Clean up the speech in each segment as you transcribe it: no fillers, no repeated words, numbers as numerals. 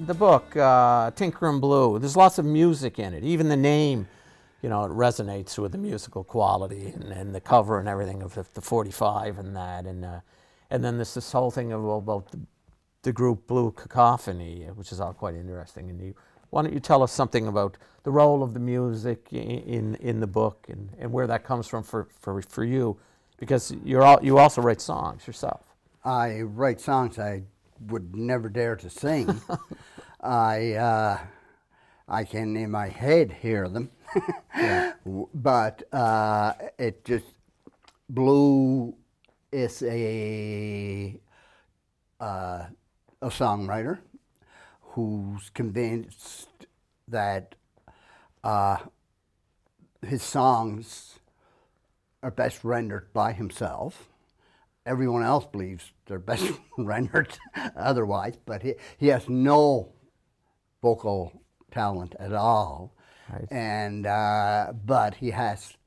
the book, Tinker Blue, there's lots of music in it. Even the name, you know, it resonates with the musical quality and the cover and everything of the 45 and that. And then there's this whole thing about the group Blue Cacophony, which is all quite interesting. And why don't you tell us something about the role of the music in the book and where that comes from for you, because you also write songs yourself. I write songs I would never dare to sing. I can in my head hear them, yeah. But it just, Blue is a songwriter who's convinced that his songs are best rendered by himself. Everyone else believes they're best rendered otherwise, but he has no vocal talent at all. Right. And but he has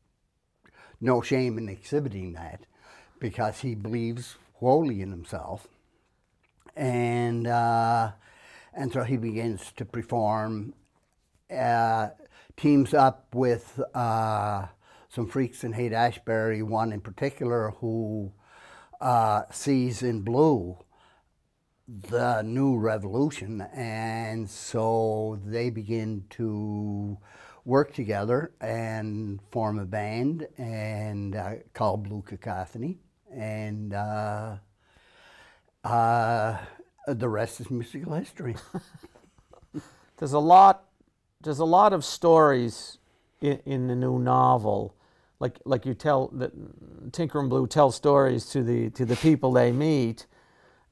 no shame in exhibiting that because he believes wholly in himself. And so he begins to perform, teams up with some freaks in Haight-Ashbury, one in particular who sees in Blue the new revolution, and so they begin to work together and form a band and called Blue Cacophony, and the rest is musical history. There's a lot of stories in the new novel. Like you tell, Tinker and Blue tell stories to the people they meet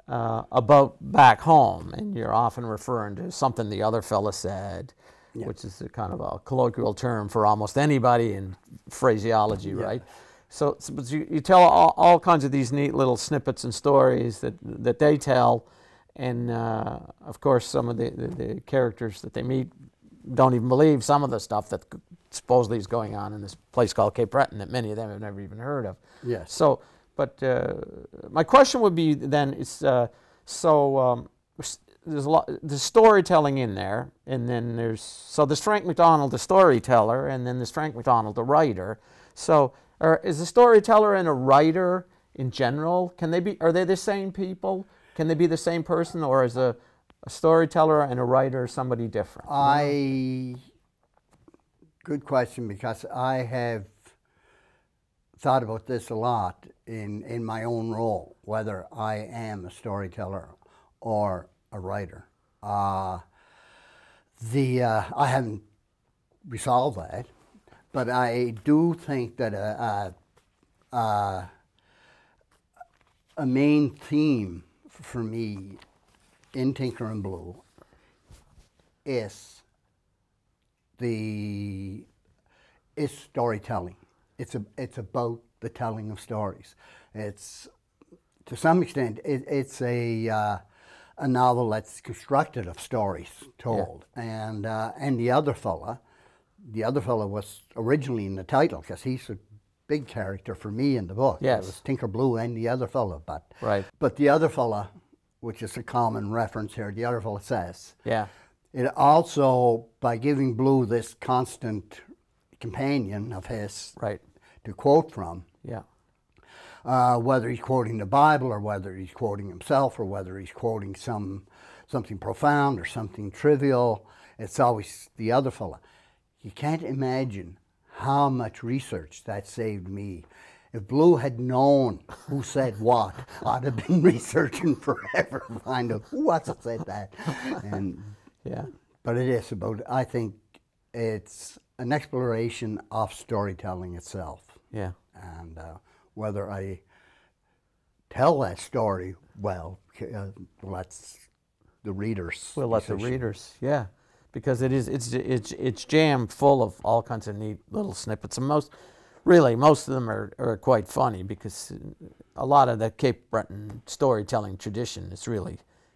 about back home, and you're often referring to something the other fella said, yeah. Which is a kind of a colloquial term for almost anybody in phraseology, yeah. Right? So but you tell all kinds of these neat little snippets and stories that they tell, and of course some of the characters that they meet don't even believe some of the stuff that supposedly is going on in this place called Cape Breton that many of them have never even heard of. Yes. So, but my question would be then, there's a lot, there's storytelling in there, and then there's Frank Macdonald, the storyteller, and then there's Frank Macdonald, the writer. So, is a storyteller and a writer in general, are they the same people? Can they be the same person, or is a storyteller and a writer somebody different? Good question, because I have thought about this a lot in my own role, whether I am a storyteller or a writer. I haven't resolved that, but I do think that a main theme for me in Tinker and Blue is storytelling. It's about the telling of stories. It's, to some extent, it's a novel that's constructed of stories told. Yeah. And the other fella was originally in the title because he's a big character for me in the book. Yes. It was Tinker Blue and the other fella, but right. But the other fella, which is a common reference here, the other fella says, yeah. It also, by giving Blue this constant companion of his, right, to quote from, yeah, whether he's quoting the Bible or whether he's quoting himself or whether he's quoting something profound or something trivial, it's always the other fella. You can't imagine how much research that saved me. If Blue had known who said what, I'd have been researching forever to find out who was it said that. And yeah, but it is about, I think it's an exploration of storytelling itself. Yeah. And whether I tell that story well, that's the readers. We'll let the readers, yeah. Because it's jammed full of all kinds of neat little snippets, and most of them are quite funny, because a lot of the Cape Breton storytelling tradition is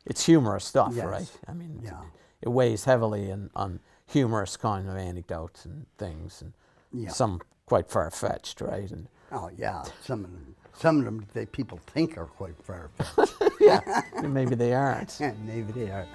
it's humorous stuff, yes. Right? I mean, yeah. It weighs heavily on humorous kind of anecdotes and things, and yeah. Some quite far-fetched, right? And oh yeah, some of them that people think are quite far-fetched. Yeah, maybe they aren't. Yeah, maybe they are.